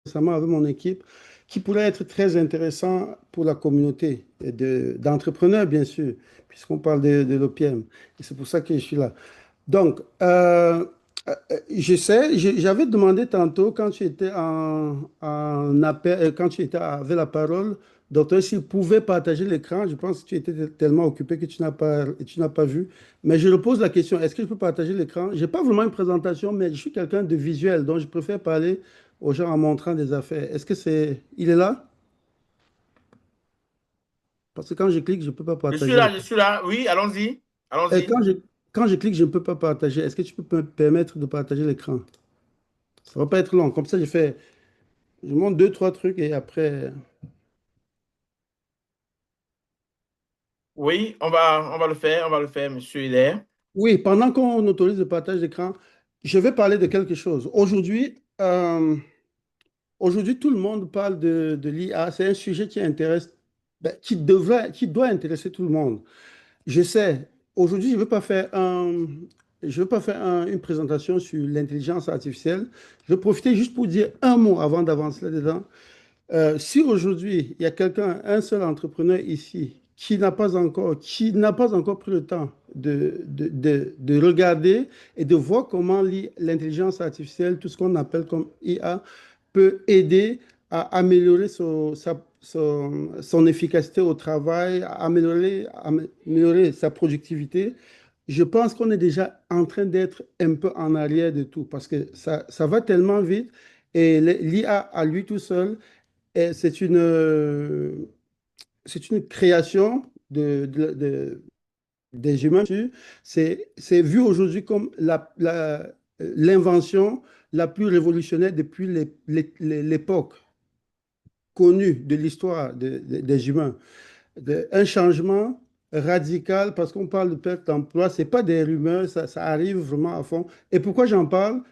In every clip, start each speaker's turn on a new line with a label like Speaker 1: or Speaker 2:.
Speaker 1: récemment avec mon équipe qui pourrait être très intéressant pour la communauté d'entrepreneurs, bien sûr, puisqu'on parle de l'opium. Et c'est pour ça que je suis là. Donc, je sais, j'avais demandé tantôt, quand tu étais en appel, quand tu étais avec la parole, docteur, s'il pouvait partager l'écran. Je pense que tu étais tellement occupé que tu n'as pas vu. Mais je repose la question, est-ce que je peux partager l'écran? Je n'ai pas vraiment une présentation, mais je suis quelqu'un de visuel, donc je préfère parler aux gens en montrant des affaires. Est-ce que c'est... Il est là? Parce que quand je clique, je ne peux pas
Speaker 2: Je suis
Speaker 1: partager
Speaker 2: là, je
Speaker 1: l'écran.
Speaker 2: suis là. Oui, allons-y.
Speaker 1: Et
Speaker 2: Allons-y.
Speaker 1: quand je clique, je ne peux pas partager. Est-ce que tu peux me permettre de partager l'écran? Ça va pas être long. Comme ça, je montre deux, trois trucs et après.
Speaker 2: Oui, on va le faire, monsieur Hilaire.
Speaker 1: Oui, pendant qu'on autorise le partage d'écran, je vais parler de quelque chose. Aujourd'hui, tout le monde parle de l'IA. C'est un sujet qui intéresse, ben, qui doit intéresser tout le monde. Je sais, aujourd'hui, je veux pas faire une présentation sur l'intelligence artificielle. Je vais profiter juste pour dire un mot avant d'avancer là-dedans. Si aujourd'hui, il y a quelqu'un, un seul entrepreneur ici, qui n'a pas encore pris le temps de regarder et de voir comment l'intelligence artificielle, tout ce qu'on appelle comme IA, peut aider à améliorer son efficacité au travail, améliorer sa productivité, je pense qu'on est déjà en train d'être un peu en arrière de tout parce que ça va tellement vite et l'IA à lui tout seul, et c'est une création des humains. C'est vu aujourd'hui comme l'invention la plus révolutionnaire depuis l'époque connue de l'histoire des humains. Un changement radical parce qu'on parle de perte d'emploi, ce n'est pas des rumeurs, ça arrive vraiment à fond. Et pourquoi j'en parle?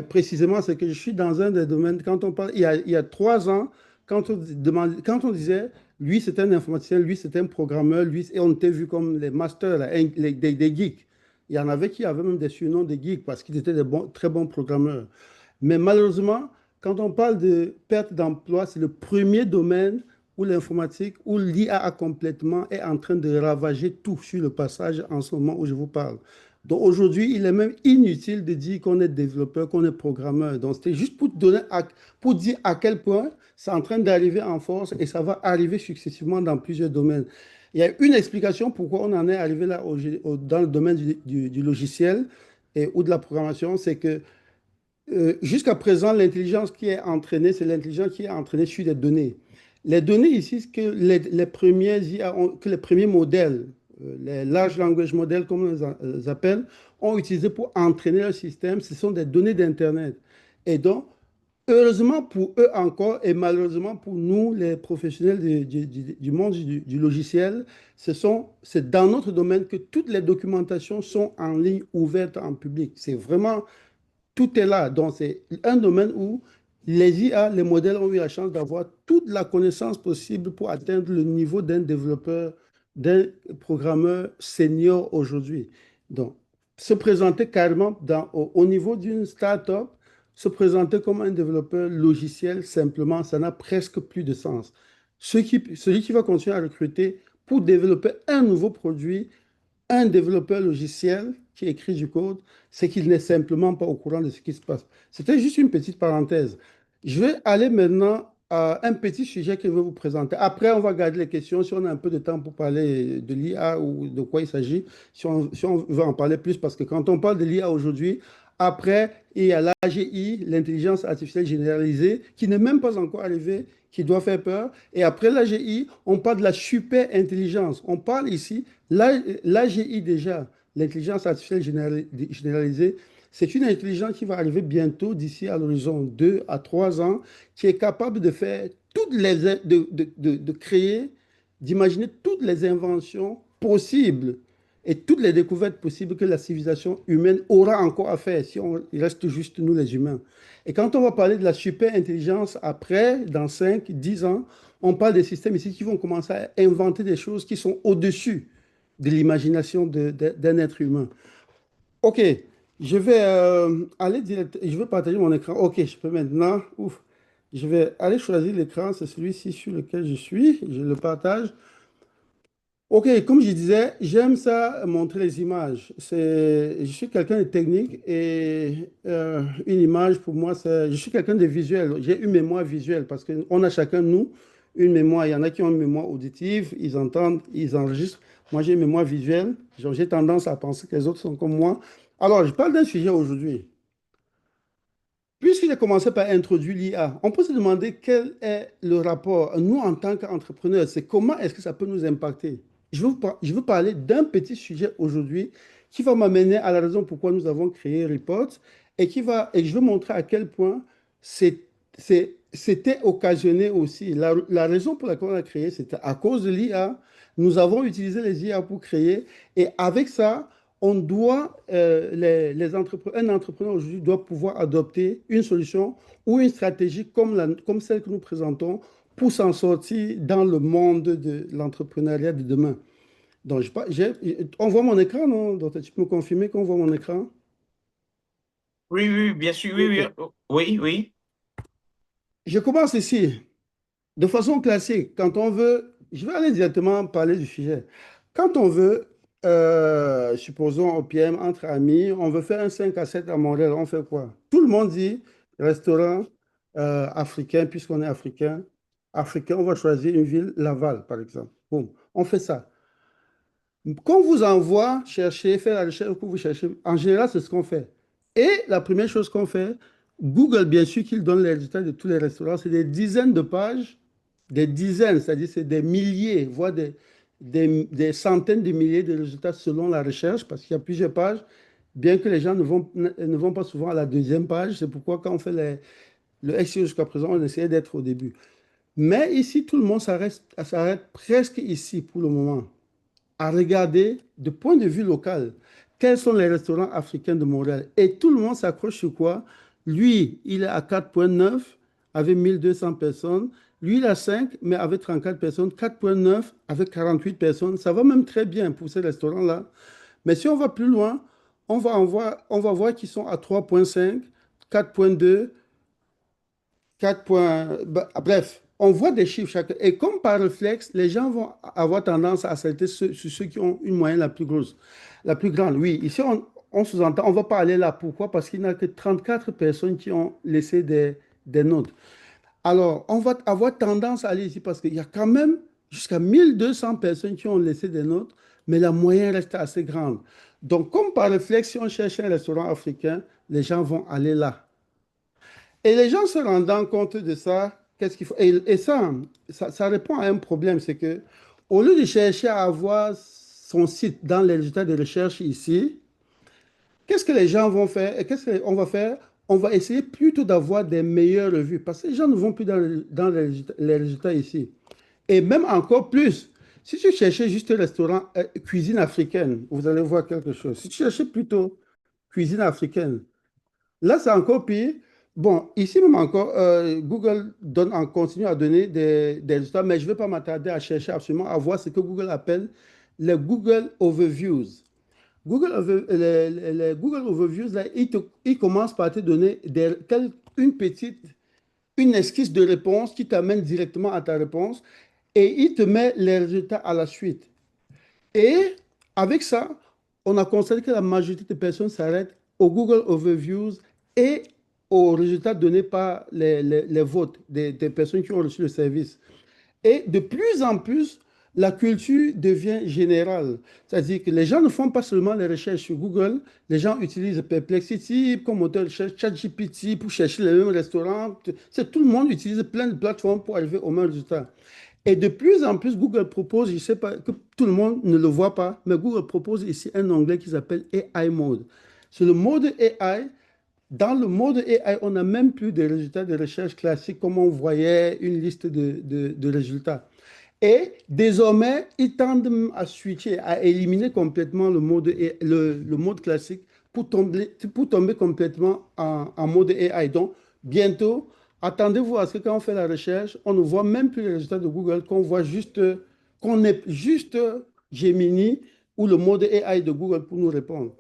Speaker 1: Précisément, c'est que je suis dans un des domaines, quand on parle, il y a 3 ans, quand on disait, lui c'est un informaticien, lui c'est un programmeur, lui, et on était vu comme les masters, là, des geeks. Il y en avait qui avaient même des surnoms de geeks parce qu'ils étaient très bons programmeurs. Mais malheureusement, quand on parle de perte d'emploi, c'est le premier domaine où l'informatique, où l'IA a complètement est en train de ravager tout sur le passage en ce moment où je vous parle. Donc aujourd'hui, il est même inutile de dire qu'on est développeur, qu'on est programmeur. Donc c'était juste pour pour dire à quel point c'est en train d'arriver en force et ça va arriver successivement dans plusieurs domaines. Il y a une explication pourquoi on en est arrivé là dans le domaine du logiciel ou de la programmation, c'est que jusqu'à présent, l'intelligence qui est entraînée, c'est l'intelligence qui est entraînée sur des données. Les données ici, ce que les premiers IA que les premiers modèles, les large language models, comme on les appelle, ont utilisé pour entraîner le système, ce sont des données d'Internet. Et donc, heureusement pour eux encore, et malheureusement pour nous, les professionnels du monde du logiciel, c'est dans notre domaine que toutes les documentations sont en ligne, ouvertes en public. C'est vraiment tout est là. Donc, c'est un domaine où les IA, les modèles ont eu la chance d'avoir toute la connaissance possible pour atteindre le niveau d'un développeur, d'un programmeur senior aujourd'hui. Donc, se présenter carrément au niveau d'une start-up, se présenter comme un développeur logiciel, simplement, ça n'a presque plus de sens. Celui qui va continuer à recruter pour développer un nouveau produit, un développeur logiciel qui écrit du code, c'est qu'il n'est simplement pas au courant de ce qui se passe. C'était juste une petite parenthèse. Je vais aller maintenant à un petit sujet que je vais vous présenter. Après, on va garder les questions si on a un peu de temps pour parler de l'IA ou de quoi il s'agit, si on veut en parler plus, parce que quand on parle de l'IA aujourd'hui, après, il y a l'AGI, l'intelligence artificielle généralisée, qui n'est même pas encore arrivée, qui doit faire peur. Et après l'AGI, on parle de la super intelligence. On parle ici, l'AGI déjà, l'intelligence artificielle généralisée, c'est une intelligence qui va arriver bientôt, d'ici à l'horizon 2 à 3 ans, qui est capable de faire de créer, d'imaginer toutes les inventions possibles et toutes les découvertes possibles que la civilisation humaine aura encore à faire si on il reste juste nous les humains. Et quand on va parler de la super intelligence après, dans 5, 10 ans, on parle des systèmes ici qui vont commencer à inventer des choses qui sont au-dessus de l'imagination d'un être humain. OK, je vais aller direct, je vais partager mon écran. OK, je peux maintenant. Ouf, Je vais aller choisir l'écran, c'est celui-ci sur lequel je suis, je le partage. Ok, comme je disais, j'aime ça montrer les images. Je suis quelqu'un de technique et une image pour moi, je suis quelqu'un de visuel. J'ai une mémoire visuelle parce qu'on a chacun de nous une mémoire. Il y en a qui ont une mémoire auditive, ils entendent, ils enregistrent. Moi, j'ai une mémoire visuelle. Genre, j'ai tendance à penser que les autres sont comme moi. Alors, je parle d'un sujet aujourd'hui. Puisque j'ai commencé par introduire l'IA, on peut se demander quel est le rapport, nous en tant qu'entrepreneurs, c'est comment est-ce que ça peut nous impacter. Je veux parler d'un petit sujet aujourd'hui qui va m'amener à la raison pourquoi nous avons créé Report et je veux montrer à quel point c'était occasionné aussi. La raison pour laquelle on a créé, c'était à cause de l'IA. Nous avons utilisé les IA pour créer et avec ça, on doit, un entrepreneur aujourd'hui doit pouvoir adopter une solution ou une stratégie comme celle que nous présentons pour s'en sortir dans le monde de l'entrepreneuriat de demain. Donc, on voit mon écran, non? Donc, tu peux me confirmer qu'on voit mon écran?
Speaker 2: Oui, oui, bien sûr, oui, oui,
Speaker 1: Ok.
Speaker 2: oui, oui.
Speaker 1: Je commence ici. De façon classique, quand on veut, je vais aller directement parler du sujet. Quand on veut, supposons au PM, entre amis, on veut faire un 5 à 7 à Montréal, on fait quoi? Tout le monde dit restaurant africain, puisqu'on est africain. Africain, on va choisir une ville, Laval, par exemple. Boum, on fait ça. Quand on vous envoie chercher, faire la recherche que vous cherchez, en général, c'est ce qu'on fait. Et la première chose qu'on fait, Google, bien sûr, qu'il donne les résultats de tous les restaurants, c'est des dizaines de pages, des dizaines, c'est-à-dire c'est des milliers, voire des centaines de milliers de résultats selon la recherche, parce qu'il y a plusieurs pages, bien que les gens ne vont pas souvent à la deuxième page. C'est pourquoi quand on fait le SEO jusqu'à présent, on essayait d'être au début. Mais ici, tout le monde s'arrête presque ici pour le moment à regarder de point de vue local quels sont les restaurants africains de Montréal. Et tout le monde s'accroche sur quoi? Lui, il est à 4,9 avec 1200 personnes. Lui, il a 5, mais avec 34 personnes. 4,9 avec 48 personnes. Ça va même très bien pour ces restaurants-là. Mais si on va plus loin, on va voir qu'ils sont à 3,5, 4,2, 4 points. Bref, on voit des chiffres chacun. Et comme par réflexe, les gens vont avoir tendance à s'arrêter sur ceux qui ont une moyenne la plus grosse, la plus grande. Oui, ici, on sous-entend, on ne va pas aller là. Pourquoi? Parce qu'il n'y a que 34 personnes qui ont laissé des notes. Alors, on va avoir tendance à aller ici parce qu'il y a quand même jusqu'à 1200 personnes qui ont laissé des notes, mais la moyenne reste assez grande. Donc, comme par réflexe, si on cherche un restaurant africain, les gens vont aller là. Et les gens se rendant compte de ça, qu'est-ce qu'il faut? Et ça répond à un problème, c'est que au lieu de chercher à avoir son site dans les résultats de recherche ici, qu'est-ce que les gens vont faire? Et qu'est-ce qu'on va faire? On va essayer plutôt d'avoir des meilleures revues parce que les gens ne vont plus dans les résultats ici. Et même encore plus, si tu cherchais juste un restaurant cuisine africaine, vous allez voir quelque chose. Si tu cherchais plutôt cuisine africaine, là, c'est encore pire. Bon, ici même encore, Google continue à donner des résultats, mais je ne vais pas m'attarder à chercher absolument à voir ce que Google appelle les Google Overviews. Les Google Overviews, là, ils commencent par te donner une une esquisse de réponse qui t'amène directement à ta réponse et il te met les résultats à la suite. Et avec ça, on a constaté que la majorité des personnes s'arrêtent au Google Overviews et aux résultats donnés par les votes des personnes qui ont reçu le service. Et de plus en plus, la culture devient générale. C'est-à-dire que les gens ne font pas seulement les recherches sur Google, les gens utilisent Perplexity comme moteur de recherche, ChatGPT pour chercher les mêmes restaurants. Tout le monde utilise plein de plateformes pour arriver au même résultat. Et de plus en plus, Google propose, je ne sais pas, que tout le monde ne le voit pas, mais Google propose ici un onglet qui s'appelle AI Mode. Sur le mode AI, dans le mode AI, on n'a même plus des résultats de recherche classiques comme on voyait une liste de résultats. Et désormais, ils tendent à switcher, à éliminer complètement le mode classique pour tomber complètement en mode AI. Donc, bientôt, attendez-vous à ce que quand on fait la recherche, on ne voit même plus les résultats de Google, qu'on ait juste Gemini ou le mode AI de Google pour nous répondre.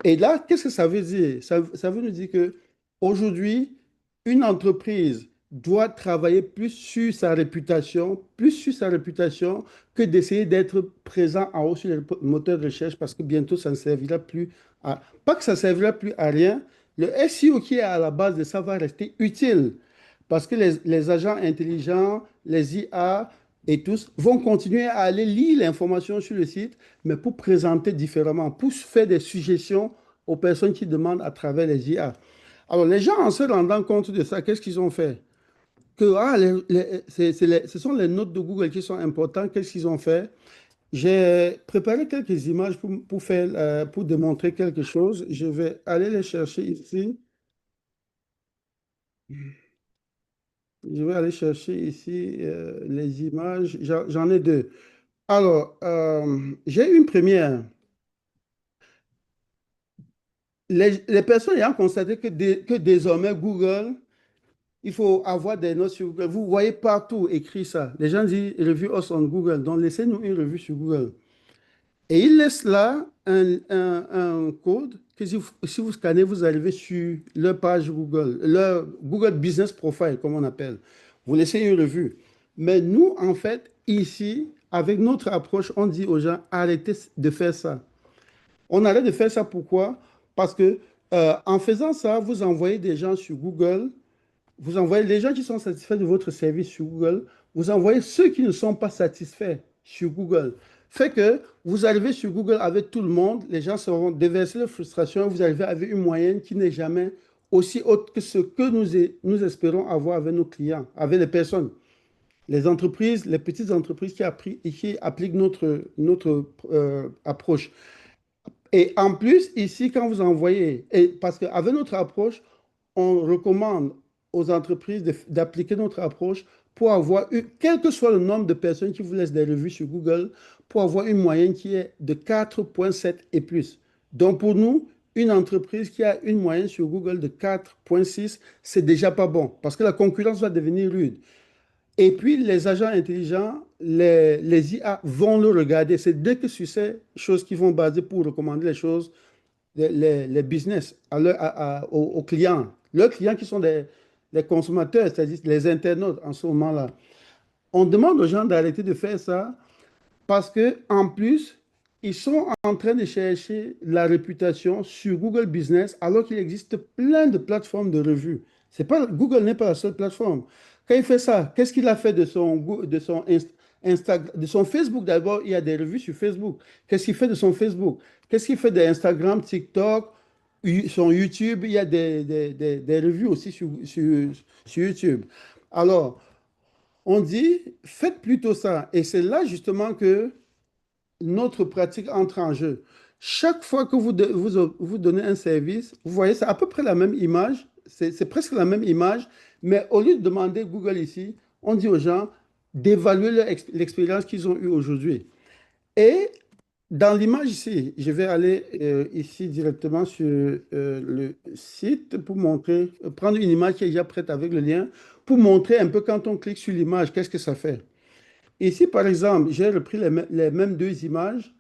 Speaker 1: Et là, qu'est-ce que ça veut dire? Ça veut nous dire que aujourd'hui, une entreprise doit travailler plus sur sa réputation que d'essayer d'être présent en haut sur les moteurs de recherche parce que bientôt ça ne servira plus à... Pas que ça ne servira plus à rien, le SEO qui est à la base de ça va rester utile parce que les agents intelligents, les IA et tous vont continuer à aller lire l'information sur le site, mais pour présenter différemment, pour faire des suggestions aux personnes qui demandent à travers les IA. Alors, les gens, en se rendant compte de ça, qu'est-ce qu'ils ont fait? Que ce sont les notes de Google qui sont importantes. Qu'est-ce qu'ils ont fait? J'ai préparé quelques images pour démontrer quelque chose. Je vais aller les chercher ici. Je vais aller chercher ici les images. J'en ai deux. Alors, j'ai une première. Les personnes ayant constaté que désormais Google, il faut avoir des notes sur Google. Vous voyez partout écrit ça. Les gens disent review us on Google. Donc, laissez-nous une revue sur Google. Et ils laissent là un code que si vous scannez, vous arrivez sur leur page Google, leur Google Business Profile, comme on appelle. Vous laissez une revue. Mais nous, en fait, ici, avec notre approche, on dit aux gens, arrêtez de faire ça. On arrête de faire ça pourquoi? Parce que en faisant ça, vous envoyez des gens sur Google, vous envoyez les gens qui sont satisfaits de votre service sur Google, vous envoyez ceux qui ne sont pas satisfaits sur Google. Fait que vous arrivez sur Google avec tout le monde, les gens seront déversés de frustration, vous arrivez avec une moyenne qui n'est jamais aussi haute que ce que nous espérons avoir avec nos clients, avec les personnes, les entreprises, les petites entreprises qui appliquent notre approche. Et en plus, ici, quand vous envoyez, parce qu'avec notre approche, on recommande aux entreprises d'appliquer notre approche pour avoir, quel que soit le nombre de personnes qui vous laissent des revues sur Google, pour avoir une moyenne qui est de 4,7 et plus. Donc pour nous, une entreprise qui a une moyenne sur Google de 4,6, c'est déjà pas bon, parce que la concurrence va devenir rude. Et puis, les agents intelligents, les IA vont le regarder. C'est dès que sur ces choses qu'ils vont baser pour recommander les choses, les business aux clients. Leurs clients qui sont les consommateurs, c'est-à-dire les internautes en ce moment-là. On demande aux gens d'arrêter de faire ça parce que en plus, ils sont en train de chercher la réputation sur Google Business alors qu'il existe plein de plateformes de revues. C'est pas, Google n'est pas la seule plateforme. Quand il fait ça, qu'est-ce qu'il a fait de son Facebook? D'abord, il y a des revues sur Facebook. Qu'est-ce qu'il fait de son Facebook? Qu'est-ce qu'il fait d'Instagram, TikTok, son YouTube? Il y a des revues aussi sur YouTube. Alors, on dit, faites plutôt ça. Et c'est là justement que notre pratique entre en jeu. Chaque fois que vous donnez un service, vous voyez, c'est à peu près la même image, c'est presque la même image, mais au lieu de demander Google ici, on dit aux gens d'évaluer l'expérience qu'ils ont eue aujourd'hui. Et dans l'image ici, je vais aller ici directement sur le site pour montrer, prendre une image qui est déjà prête avec le lien, pour montrer un peu quand on clique sur l'image, qu'est-ce que ça fait. Ici, par exemple, j'ai repris les mêmes deux images.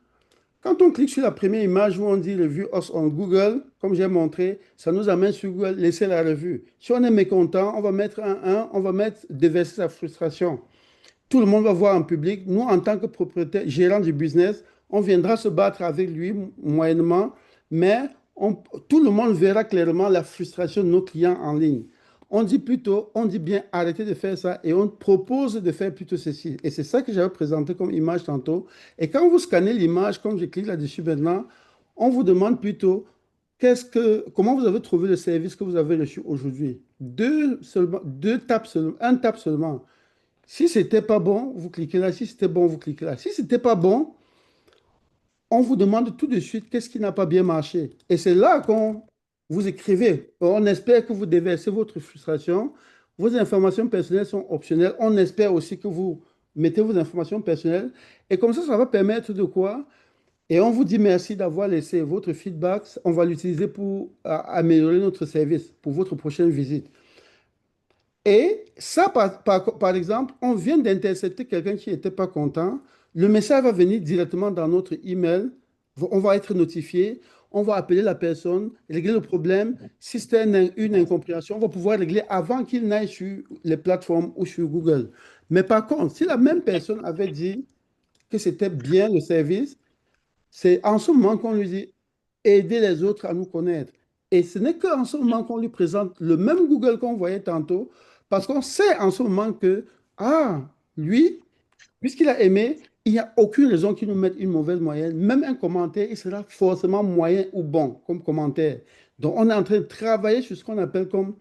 Speaker 1: Quand on clique sur la première image où on dit review us on Google, comme j'ai montré, ça nous amène sur Google, laisser la revue. Si on est mécontent, on va mettre un 1, on va mettre déverser sa frustration. Tout le monde va voir en public. Nous, en tant que propriétaire, gérant du business, on viendra se battre avec lui moyennement, mais tout le monde verra clairement la frustration de nos clients en ligne. On dit bien arrêtez de faire ça et on propose de faire plutôt ceci. Et c'est ça que j'avais présenté comme image tantôt. Et quand vous scannez l'image, comme je clique là-dessus maintenant, on vous demande plutôt comment vous avez trouvé le service que vous avez reçu aujourd'hui. Deux tapes seulement, un tape seulement. Si c'était pas bon, vous cliquez là. Si c'était bon, vous cliquez là. Si c'était pas bon, on vous demande tout de suite qu'est-ce qui n'a pas bien marché. Et c'est là qu'on vous écrivez. On espère que vous déversez votre frustration. Vos informations personnelles sont optionnelles. On espère aussi que vous mettez vos informations personnelles. Et comme ça va permettre de quoi? Et on vous dit merci d'avoir laissé votre feedback. On va l'utiliser pour améliorer notre service pour votre prochaine visite. Et ça, par exemple, on vient d'intercepter quelqu'un qui n'était pas content. Le message va venir directement dans notre email. On va être notifié. on va appeler la personne, régler le problème. Si c'était une incompréhension, on va pouvoir régler avant qu'il n'aille sur les plateformes ou sur Google. Mais par contre, si la même personne avait dit que c'était bien le service, c'est en ce moment qu'on lui dit aider les autres à nous connaître. Et ce n'est qu'en ce moment qu'on lui présente le même Google qu'on voyait tantôt, parce qu'on sait en ce moment que, ah, lui, puisqu'il a aimé, il n'y a aucune raison qu'il nous mette une mauvaise moyenne. Même un commentaire, il sera forcément moyen ou bon comme commentaire. Donc, on est en train de travailler sur ce qu'on appelle comme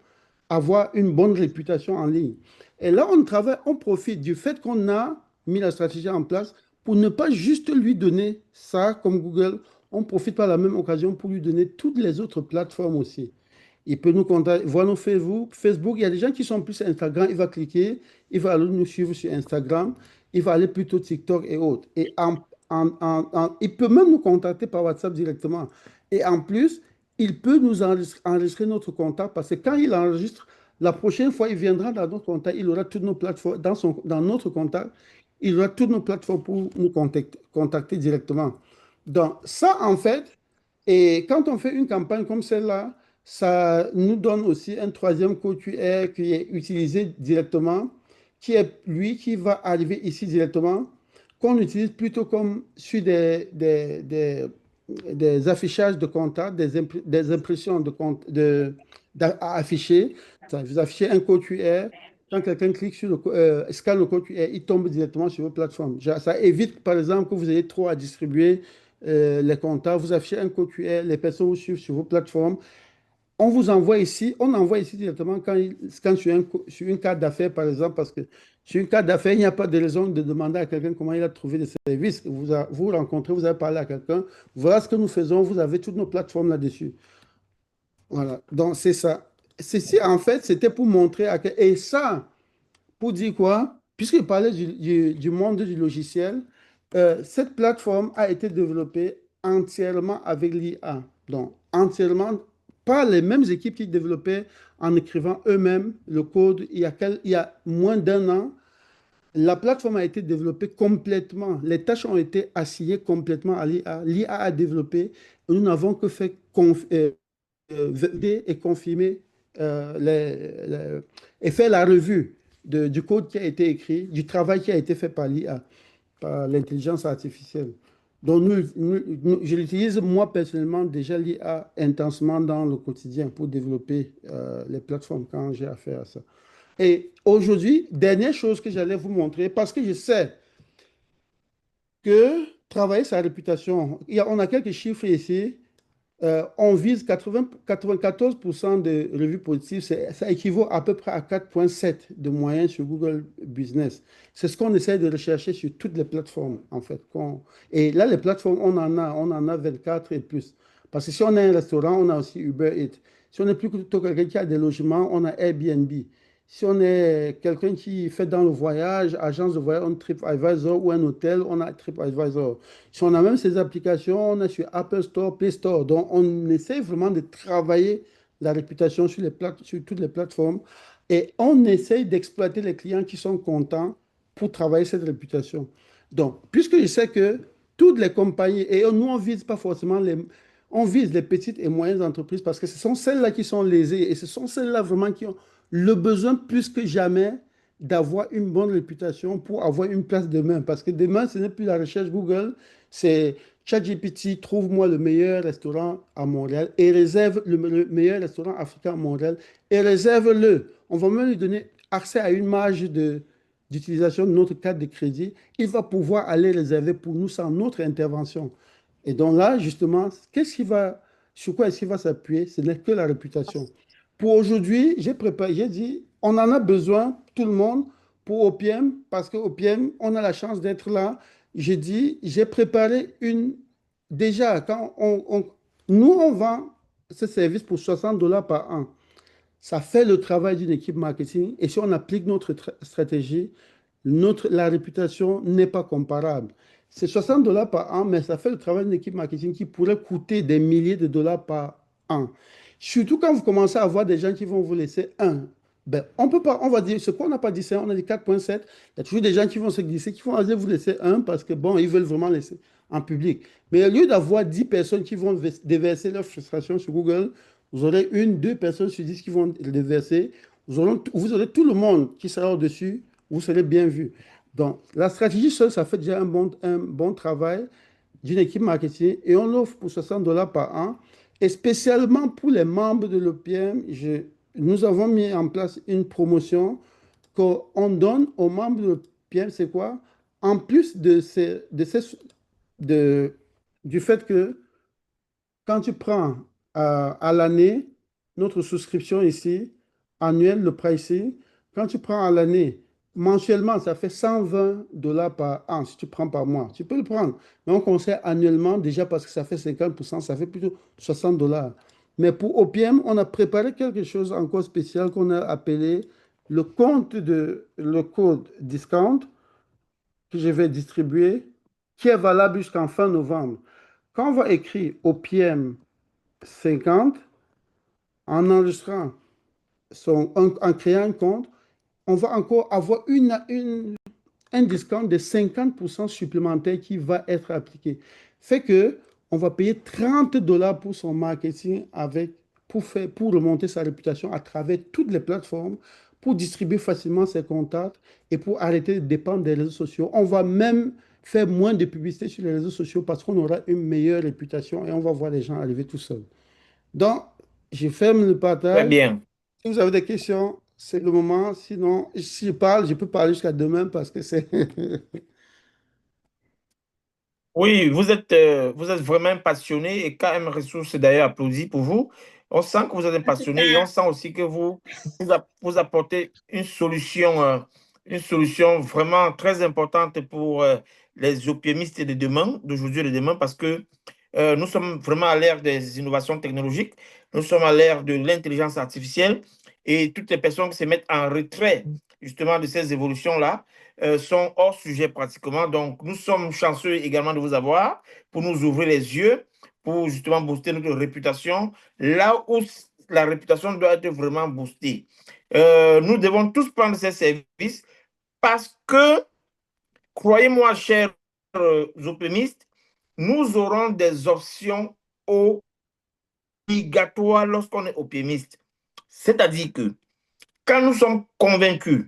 Speaker 1: avoir une bonne réputation en ligne. Et là, on travaille, on profite du fait qu'on a mis la stratégie en place pour ne pas juste lui donner ça comme Google. On profite par la même occasion pour lui donner toutes les autres plateformes aussi. Il peut nous contacter, voir nos Facebook. Facebook, il y a des gens qui sont plus sur Instagram, il va cliquer, il va aller nous suivre sur Instagram, il va aller plutôt TikTok et autres. Et il peut même nous contacter par WhatsApp directement. Et en plus, il peut nous enregistrer notre contact parce que quand il enregistre, la prochaine fois, il viendra dans notre contact, il aura toutes nos plateformes, dans notre contact, il aura toutes nos plateformes pour nous contacter directement. Donc, ça, en fait, et quand on fait une campagne comme celle-là, ça nous donne aussi un troisième code QR qui est utilisé directement, qui est lui qui va arriver ici directement, qu'on utilise plutôt comme sur des affichages de contacts, des impressions de compte, à afficher. Ça, vous affichez un code QR. Quand quelqu'un clique sur scanne le code QR, il tombe directement sur vos plateformes. Ça évite, par exemple, que vous ayez trop à distribuer les contacts. Vous affichez un code QR, les personnes vous suivent sur vos plateformes. On vous envoie ici, on envoie ici directement quand il scanne sur une carte d'affaires, par exemple, parce que sur une carte d'affaires, il n'y a pas de raison de demander à quelqu'un comment il a trouvé des services. Vous rencontrez, vous avez parlé à quelqu'un, voilà ce que nous faisons, vous avez toutes nos plateformes là-dessus. Voilà, donc c'est ça. Ceci, en fait, c'était pour montrer à quel... Et ça, pour dire quoi? Puisqu'il parlait du monde du logiciel, cette plateforme a été développée entièrement avec l'IA. Donc, entièrement par les mêmes équipes qui développaient en écrivant eux-mêmes le code il y a moins d'un an. La plateforme a été développée complètement. Les tâches ont été assignées complètement à l'IA. L'IA a développé. Nous n'avons que fait valider et confirmer et faire la revue du code qui a été écrit, du travail qui a été fait par l'IA, par l'intelligence artificielle. Donc, je l'utilise moi personnellement déjà l'IA intensement dans le quotidien pour développer les plateformes quand j'ai affaire à ça. Et aujourd'hui, dernière chose que j'allais vous montrer, parce que je sais que travailler sa réputation, on a quelques chiffres ici. On vise 94% de revues positives, ça équivaut à peu près à 4,7 de moyenne sur Google Business. C'est ce qu'on essaie de rechercher sur toutes les plateformes, en fait. Et là, les plateformes, on en a 24 et plus. Parce que si on a un restaurant, on a aussi Uber Eats. Si on est plutôt quelqu'un qui a des logements, on a Airbnb. Si on est quelqu'un qui fait dans le voyage, agence de voyage, on a TripAdvisor ou un hôtel, on a TripAdvisor. Si on a même ces applications, on est sur Apple Store, Play Store. Donc, on essaie vraiment de travailler la réputation sur toutes les plateformes et on essaie d'exploiter les clients qui sont contents pour travailler cette réputation. Donc, puisque je sais que toutes les compagnies, et nous, on vise pas forcément on vise les petites et moyennes entreprises parce que ce sont celles-là qui sont lésées et ce sont celles-là vraiment qui ont le besoin plus que jamais d'avoir une bonne réputation pour avoir une place demain. Parce que demain, ce n'est plus la recherche Google, c'est ChatGPT, trouve-moi le meilleur restaurant à Montréal et réserve le meilleur restaurant africain à Montréal et réserve-le. On va même lui donner accès à une marge d'utilisation de notre carte de crédit. Il va pouvoir aller réserver pour nous sans notre intervention. Et donc là, justement, sur quoi est-ce qu'il va s'appuyer? Ce n'est que la réputation. Pour aujourd'hui, j'ai dit, on en a besoin, tout le monde, pour OPM, parce que OPM, on a la chance d'être là. J'ai dit, j'ai préparé déjà, nous, on vend ce service pour 60 dollars par an. Ça fait le travail d'une équipe marketing. Et si on applique notre stratégie, la réputation n'est pas comparable. C'est 60 dollars par an, mais ça fait le travail d'une équipe marketing qui pourrait coûter des milliers de dollars par an. Surtout quand vous commencez à avoir des gens qui vont vous laisser un. Ben, on peut pas, on va dire, ce qu'on n'a pas dit, c'est on a dit 4,7. Il y a toujours des gens qui vont se glisser, qui vont aller vous laisser un parce que bon, ils veulent vraiment laisser. en public. Mais au lieu d'avoir 10 personnes qui vont déverser leur frustration sur Google, vous aurez une, deux personnes sur 10 qui vont le déverser. Vous aurez tout le monde qui sera au-dessus, vous serez bien vu. Donc, la stratégie seule, ça fait déjà un bon travail d'une équipe marketing et on l'offre pour 60 dollars par an. Et spécialement pour les membres de l'OPM, nous avons mis en place une promotion qu'on donne aux membres de l'OPM. C'est quoi? En plus de, du fait que quand tu prends à l'année notre souscription ici, annuelle, le pricing, quand tu prends à l'année, mensuellement, ça fait 120 dollars par an si tu prends par mois. Tu peux le prendre. Mais on conseille annuellement déjà parce que ça fait 50%, ça fait plutôt 60 dollars. Mais pour OPM, on a préparé quelque chose encore spécial qu'on a appelé le code discount que je vais distribuer, qui est valable jusqu'en fin novembre. Quand on va écrire OPM 50, en enregistrant, en créant un compte, on va encore avoir un discount de 50% supplémentaire qui va être appliqué. Fait que on va payer 30 dollars pour son marketing pour remonter sa réputation à travers toutes les plateformes, pour distribuer facilement ses contacts et pour arrêter de dépendre des réseaux sociaux. On va même faire moins de publicité sur les réseaux sociaux parce qu'on aura une meilleure réputation et on va voir les gens arriver tout seuls. Donc, je ferme le
Speaker 2: Très
Speaker 1: partage.
Speaker 2: bien.
Speaker 1: Si vous avez des questions, c'est le moment. Sinon, si je parle, je peux parler jusqu'à demain parce que c'est...
Speaker 2: Oui, vous êtes vraiment passionné et KM Ressources d'ailleurs applaudit pour vous. On sent que vous êtes un passionné et on sent aussi que vous apportez une solution vraiment très importante pour les optimistes de demain, d'aujourd'hui et de demain, parce que nous sommes vraiment à l'ère des innovations technologiques, nous sommes à l'ère de l'intelligence artificielle et toutes les personnes qui se mettent en retrait justement de ces évolutions-là sont hors sujet pratiquement. Donc, nous sommes chanceux également de vous avoir pour nous ouvrir les yeux, pour justement booster notre réputation, là où la réputation doit être vraiment boostée. Nous devons tous prendre ces services parce que, croyez-moi, chers optimistes, nous aurons des options obligatoires lorsqu'on est optimiste. C'est-à-dire que quand nous sommes convaincus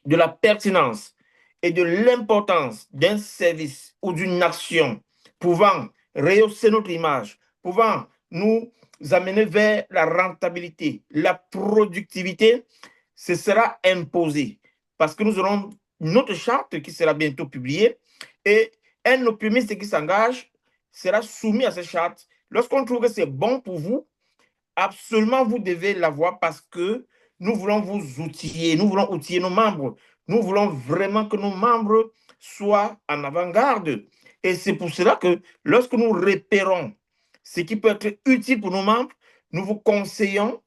Speaker 2: de la pertinence et de l'importance d'un service ou d'une action pouvant rehausser notre image, pouvant nous amener vers la rentabilité, la productivité, ce sera imposé parce que nous aurons notre charte qui sera bientôt publiée et un optimiste qui s'engage sera soumis à cette charte. Lorsqu'on trouve que c'est bon pour vous, absolument, vous devez l'avoir parce que nous voulons vous outiller, nous voulons outiller nos membres. Nous voulons vraiment que nos membres soient en avant-garde. Et c'est pour cela que lorsque nous repérons ce qui peut être utile pour nos membres, nous vous conseillons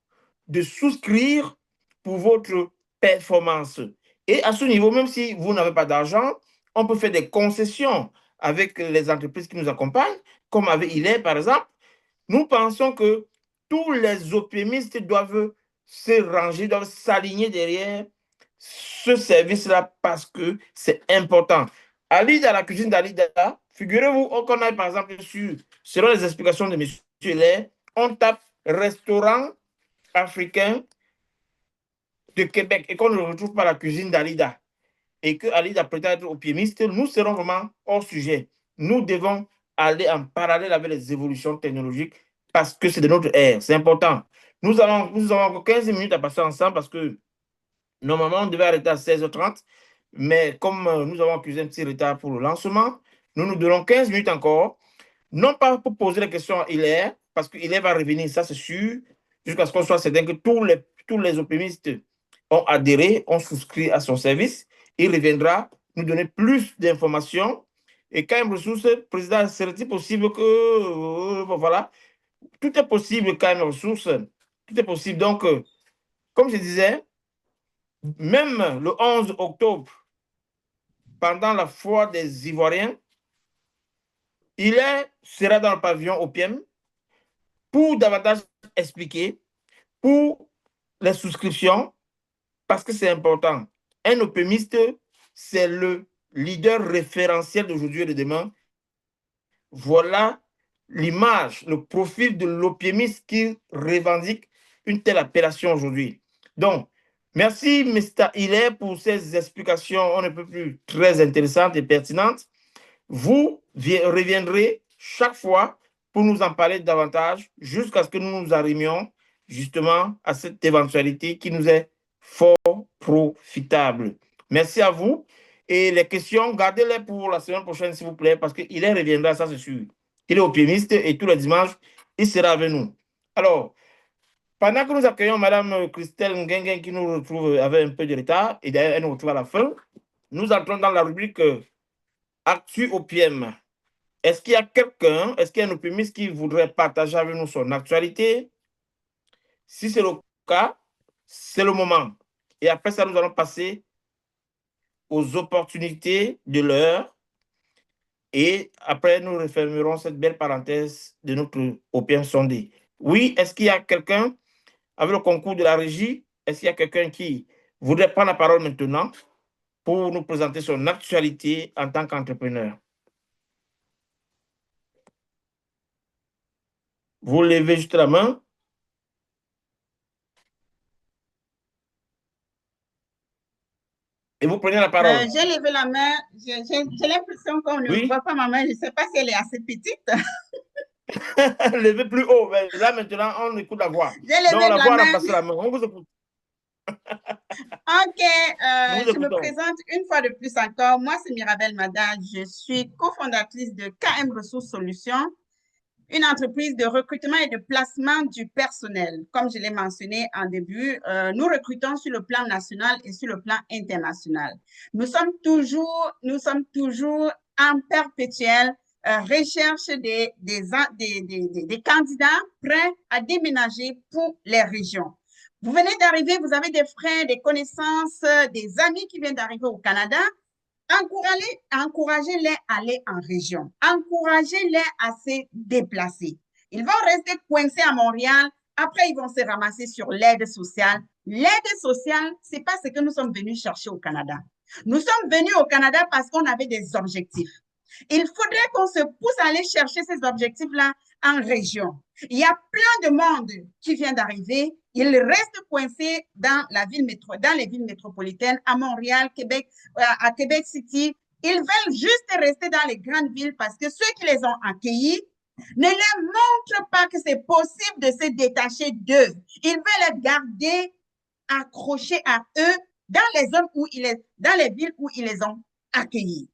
Speaker 2: de souscrire pour votre performance. Et à ce niveau, même si vous n'avez pas d'argent, on peut faire des concessions avec les entreprises qui nous accompagnent, comme avec ILE, par exemple. Nous pensons que tous les optimistes doivent se ranger, doivent s'aligner derrière ce service-là parce que c'est important. Alida, la cuisine d'Alida, figurez-vous qu'on a par exemple selon les explications de M. Lay, on tape restaurant africain de Québec et qu'on ne retrouve pas la cuisine d'Alida et que Alida prétend être optimiste, nous serons vraiment hors sujet. Nous devons aller en parallèle avec les évolutions technologiques parce que c'est de notre ère, c'est important. Nous avons encore 15 minutes à passer ensemble parce que normalement, on devait arrêter à 16h30, mais comme nous avons accusé un petit retard pour le lancement, nous nous donnons 15 minutes encore, non pas pour poser les questions à Hilaire, parce que Hilaire va revenir, ça c'est sûr, jusqu'à ce qu'on soit certain que tous les optimistes ont adhéré, ont souscrit à son service. Il reviendra nous donner plus d'informations. Et quand même ressources, président, serait-il possible que, voilà, tout est possible quand même ressources, tout est possible. Donc, comme je disais, même le 11 octobre, pendant la foire des Ivoiriens, sera dans le pavillon OPM pour davantage expliquer, pour les souscriptions, parce que c'est important. Un opémiste, c'est le leader référentiel d'aujourd'hui et de demain. Voilà l'image, le profil de l'opiumiste qui revendique une telle appellation aujourd'hui. Donc, merci, Mr. Hilaire, pour ces explications, on ne peut plus très intéressantes et pertinentes. Vous reviendrez chaque fois pour nous en parler davantage jusqu'à ce que nous nous arrivions justement à cette éventualité qui nous est fort profitable. Merci à vous. Et les questions, gardez-les pour la semaine prochaine, s'il vous plaît, parce qu'il reviendra, ça c'est sûr. Il est optimiste et tous les dimanches, il sera avec nous. Alors, pendant que nous accueillons Mme Christelle Nguyen qui nous retrouve avec un peu de retard, et d'ailleurs elle nous retrouve à la fin, nous entrons dans la rubrique Actu OPM. Est-ce qu'il y a quelqu'un, est-ce qu'il y a un optimiste qui voudrait partager avec nous son actualité? Si c'est le cas, c'est le moment. Et après ça, nous allons passer aux opportunités de l'heure. Et après, nous refermerons cette belle parenthèse de notre OPM sondé. Oui, est-ce qu'il y a quelqu'un, avec le concours de la régie, est-ce qu'il y a quelqu'un qui voudrait prendre la parole maintenant pour nous présenter son actualité en tant qu'entrepreneur? Vous levez juste la main. Et vous prenez la parole.
Speaker 3: J'ai levé la main. J'ai l'impression qu'on ne voit pas ma main. Je ne sais pas si elle est assez petite.
Speaker 2: Levez plus haut. Mais là, maintenant, on écoute la voix.
Speaker 3: J'ai levé
Speaker 2: donc, la voix
Speaker 3: main.
Speaker 2: remplace la main. On vous écoute.
Speaker 3: OK. Je me présente une fois de plus encore. Moi, c'est Mirabel Mada. Je suis cofondatrice de KM Ressources Solutions, une entreprise de recrutement et de placement du personnel. Comme je l'ai mentionné en début, nous recrutons sur le plan national et sur le plan international. Nous sommes toujours en perpétuelle recherche des candidats prêts à déménager pour les régions. Vous venez d'arriver, vous avez des frères, des connaissances, des amis qui viennent d'arriver au Canada. Encouragez-les à aller en région. Encouragez-les à se déplacer. Ils vont rester coincés à Montréal. Après, ils vont se ramasser sur l'aide sociale. L'aide sociale, ce n'est pas ce que nous sommes venus chercher au Canada. Nous sommes venus au Canada parce qu'on avait des objectifs. Il faudrait qu'on se pousse à aller chercher ces objectifs-là en région. Il y a plein de monde qui vient d'arriver. Ils restent coincés dans les villes métropolitaines, à Montréal, Québec, à Québec City. Ils veulent juste rester dans les grandes villes parce que ceux qui les ont accueillis ne leur montrent pas que c'est possible de se détacher d'eux. Ils veulent les garder accrochés à eux dans les villes où ils les ont accueillis.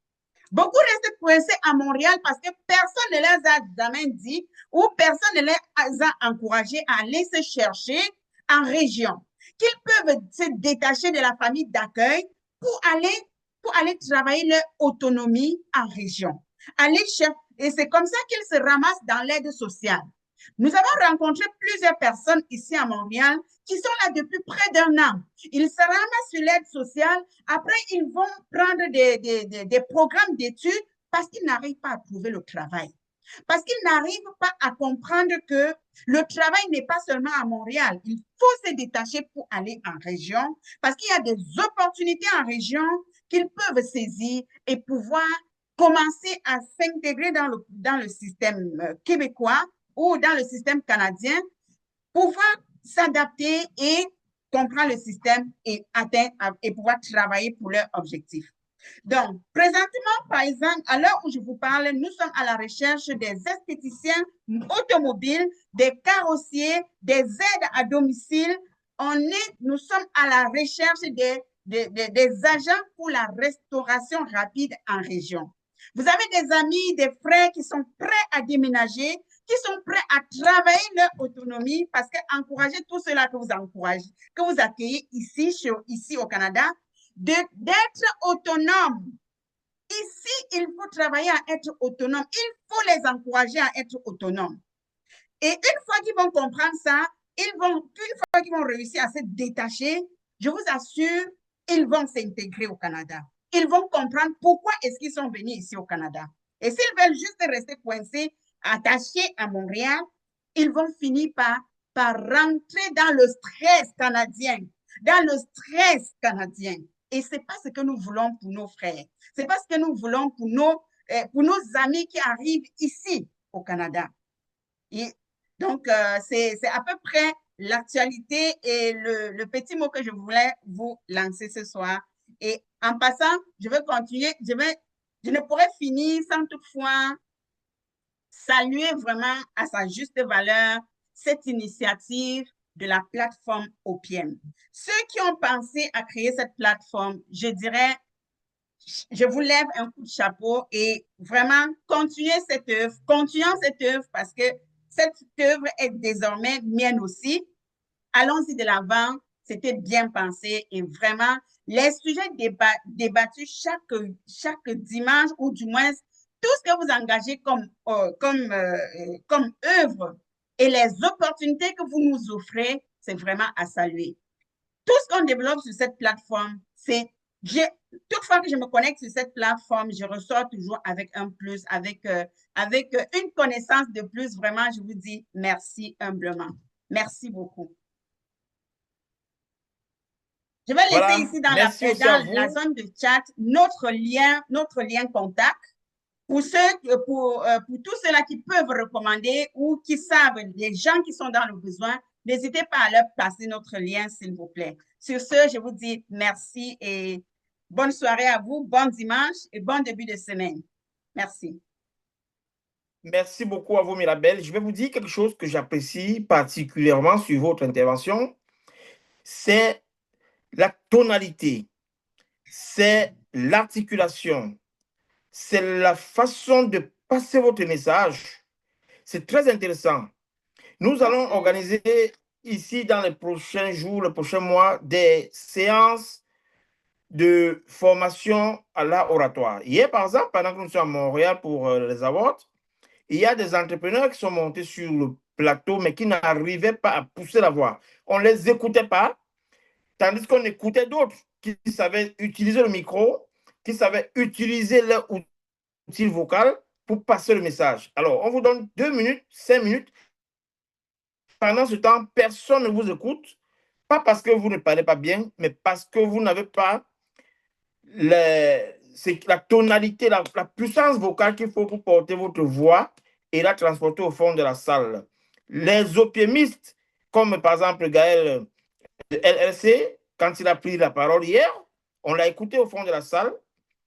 Speaker 3: Beaucoup restent coincés à Montréal parce que personne ne leur a jamais dit ou personne ne les a encouragés à aller se chercher en région, qu'ils peuvent se détacher de la famille d'accueil pour aller travailler leur autonomie en région. Et c'est comme ça qu'ils se ramassent dans l'aide sociale. Nous avons rencontré plusieurs personnes ici à Montréal qui sont là depuis près d'1 an. Ils se ramassent sur l'aide sociale. Après, ils vont prendre des programmes d'études parce qu'ils n'arrivent pas à trouver le travail. Parce qu'ils n'arrivent pas à comprendre que le travail n'est pas seulement à Montréal. Il faut se détacher pour aller en région parce qu'il y a des opportunités en région qu'ils peuvent saisir et pouvoir commencer à s'intégrer dans le système québécois ou dans le système canadien, pouvoir s'adapter et comprendre le système et pouvoir travailler pour leurs objectifs. Donc, présentement, par exemple, à l'heure où je vous parle, nous sommes à la recherche des esthéticiens automobiles, des carrossiers, des aides à domicile. Nous sommes à la recherche des agents pour la restauration rapide en région. Vous avez des amis, des frères qui sont prêts à déménager, qui sont prêts à travailler leur autonomie parce que encouragez tout cela que vous accueillez ici au Canada, d'être autonome. Ici, il faut travailler à être autonome. Il faut les encourager à être autonomes. Et une fois qu'ils vont comprendre ça, une fois qu'ils vont réussir à se détacher, je vous assure, ils vont s'intégrer au Canada. Ils vont comprendre pourquoi est-ce qu'ils sont venus ici au Canada. Et s'ils veulent juste rester coincés, attachés à Montréal, ils vont finir par rentrer dans le stress canadien. Et ce n'est pas ce que nous voulons pour nos frères. Ce n'est pas ce que nous voulons pour pour nos amis qui arrivent ici au Canada. Et donc, c'est à peu près l'actualité et le petit mot que je voulais vous lancer ce soir. Et en passant, je vais continuer, je ne pourrais finir sans toutefois saluer vraiment à sa juste valeur cette initiative de la plateforme OPM. Ceux qui ont pensé à créer cette plateforme, je dirais, je vous lève un coup de chapeau et vraiment continuons cette œuvre parce que cette œuvre est désormais mienne aussi. Allons-y de l'avant, c'était bien pensé et vraiment, les sujets débattus chaque dimanche ou du moins tout ce que vous engagez comme œuvre et les opportunités que vous nous offrez, c'est vraiment à saluer. Tout ce qu'on développe sur cette plateforme, toutefois que je me connecte sur cette plateforme, je ressors toujours avec un plus, avec une connaissance de plus. Vraiment, je vous dis merci humblement. Merci beaucoup. Je vais laisser ici dans la zone de chat notre lien contact pour tous ceux-là qui peuvent recommander ou qui savent, les gens qui sont dans le besoin, n'hésitez pas à leur passer notre lien, s'il vous plaît. Sur ce, je vous dis merci et bonne soirée à vous, bon dimanche et bon début de semaine. Merci.
Speaker 2: Merci beaucoup à vous, Mirabel. Je vais vous dire quelque chose que j'apprécie particulièrement sur votre intervention. C'est la tonalité, c'est l'articulation, c'est la façon de passer votre message. C'est très intéressant. Nous allons organiser ici dans les prochains jours, les prochains mois, des séances de formation à l'art oratoire. Hier, par exemple, pendant que nous sommes à Montréal pour les awards, il y a des entrepreneurs qui sont montés sur le plateau, mais qui n'arrivaient pas à pousser la voix. On ne les écoutait pas, tandis qu'on écoutait d'autres qui savaient utiliser le micro, qui savaient utiliser leur outil vocal pour passer le message. Alors, on vous donne 2 minutes, 5 minutes. Pendant ce temps, personne ne vous écoute, pas parce que vous ne parlez pas bien, mais parce que vous n'avez pas la tonalité, la puissance vocale qu'il faut pour porter votre voix et la transporter au fond de la salle. Les opémistes, comme par exemple Gaël de LLC, quand il a pris la parole hier, on l'a écouté au fond de la salle.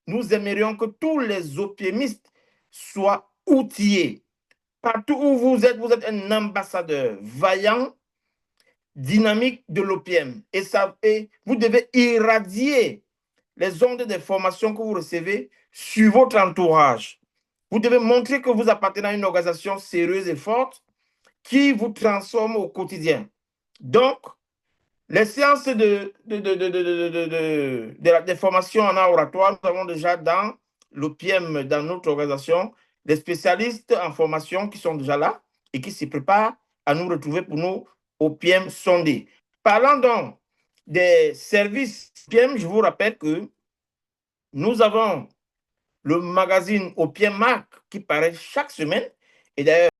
Speaker 2: Nous aimerions que tous les opémistes soient outillés. Partout où vous êtes un ambassadeur vaillant, dynamique de l'OPM. Et vous devez irradier les ondes des formations que vous recevez sur votre entourage. Vous devez montrer que vous appartenez à une organisation sérieuse et forte qui vous transforme au quotidien. Donc, les séances des formations en art oratoire, nous avons déjà dans l'OPM, dans notre organisation, des spécialistes en formation qui sont déjà là et qui se préparent à nous retrouver pour nous OPM sondés. Parlant donc des services OPM, je vous rappelle que nous avons le magazine OPM Marc qui paraît chaque semaine. Et d'ailleurs,